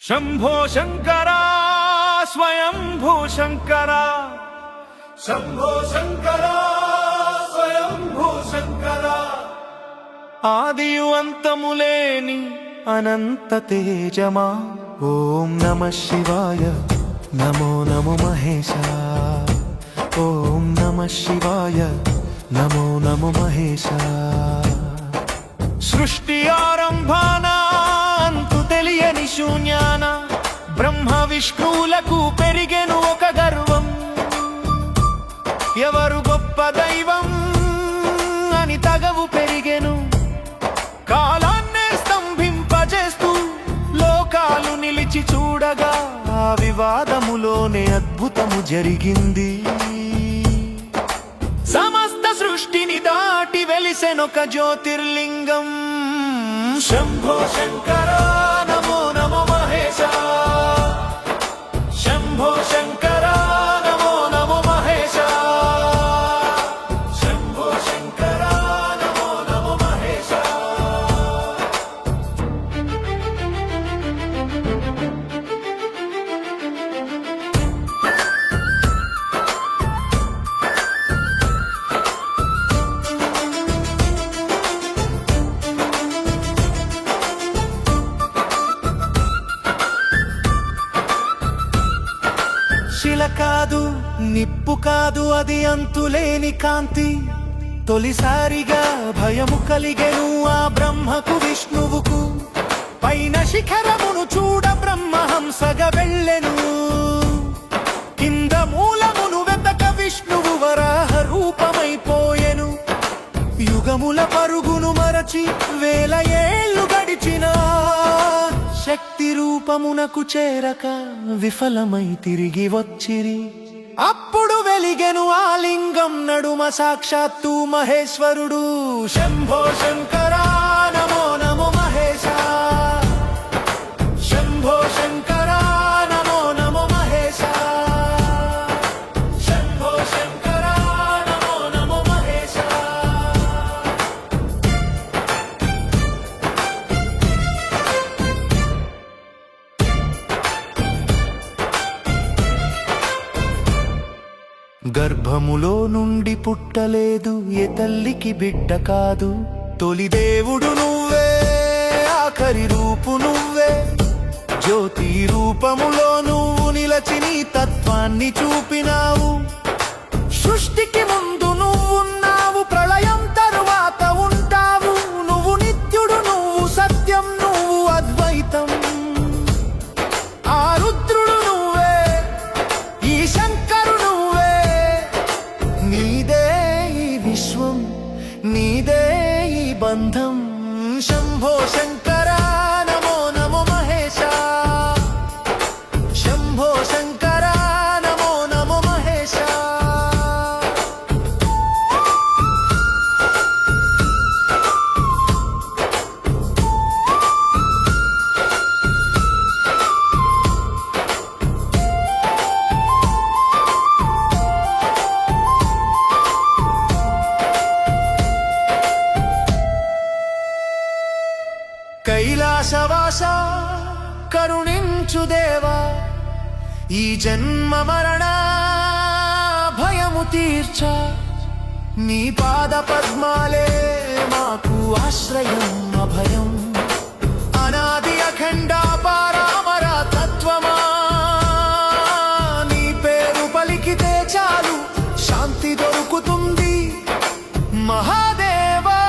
शंभो शंकरा स्वयंभू शंकरा शंभो शंकरा स्वयंभू शंकरा आदियु अंतमु लेनि अनंत तेजमा ओम नमः शिवाय नमो नमो महेशा ओम नमः शिवाय नमो नमो महेशा सृष्टि आरंभाना अंतु తెలియని శూన్యాన బ్రహ్మ విష్ణువులకు పెరిగెను ఒక గర్వం ఎవరు గొప్ప దైవం అని తగవు పెరిగెను కాలాన్నే స్తంభింపజేస్తూ లోకాలు నిలిచి చూడగా ఆ వివాదములోనే అద్భుతము జరిగింది సమస్త సృష్టిని దాటి వెలిసెనొక జ్యోతిర్లింగం शंभो शंकरा नमो नमो महेशा शंभो शंकरा नमो नमो महेशा शंभो शंकरा नमो नमो महेशा శిల కాదు నిప్పు కాదు అది అంతులేని కాంతి తొలిసారిగా భయము కలిగెను ఆ బ్రహ్మకు విష్ణువుకు పైన శిఖరమును చూడ బ్రహ్మహంసగా వెళ్ళెను కింద మూలమును వెతక విష్ణువు వరాహ రూపమైపోయెను యుగముల పరుగును మరచి వేల ఏళ్ళు గడిచినా శక్తి రూపమునకు చేరక విఫలమై తిరిగి వచ్చిరి అప్పుడు వెలిగెను ఆ లింగం నడుమ సాక్షాత్తు మహేశ్వరుడు శంభో శంకరా నమో నమో మహేశా శంభో శంకరా నమో నమో మహేశా శంభో శంకరా నమో నమో మహేశా గర్భములో నుండి పుట్టలేదు ఏ తల్లికి బిడ్డ కాదు తొలి దేవుడు నువ్వే ఆఖరి రూపు నువ్వే జ్యోతి రూపములో నువ్వు నిలచి నీ తత్వాన్ని చూపినావు సృష్టికి ముందు నువ్వున్నావు ప్రళయం తరువాత ఉంటావు నువ్వు నిత్యుడు నువ్వు సత్యం నువ్వు అద్వైతం ఆ రుద్రుడు నువ్వే ఈ శంకరుడు నీదే ఈ విశ్వం నీదే ఈ బంధం శంభో శంకరా నమో నమో మహేశా శంభో శంకరా నమో నమో మహేశా కైలాసవాస కరుణించు దేవా ఈ జన్మ మరణ భయము తీర్చ నీ పాద పద్మాలే మాకు ఆశ్రయం అభయం అనాది అఖండ పరామర తత్వమా నీ పేరు పలికితే చాలు శాంతి దొరుకుతుంది మహాదేవా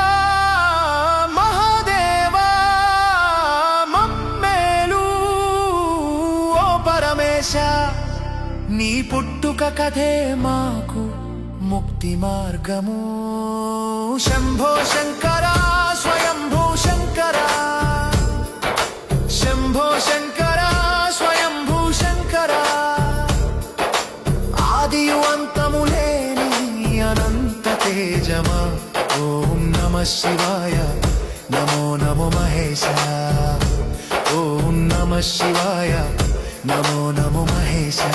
నీ పుట్టుక కథే మాకు ముక్తి మార్గము శంభో శంకరా స్వయంభూ శంకరా శంభో శంకరా స్వయంభూ శంకరా ఆదియు అంతము లేని అనంత తేజమా ఓం నమః శివాయ నమో నమో మహేశా ఓం నమః శివాయ నమో నమో మహేశా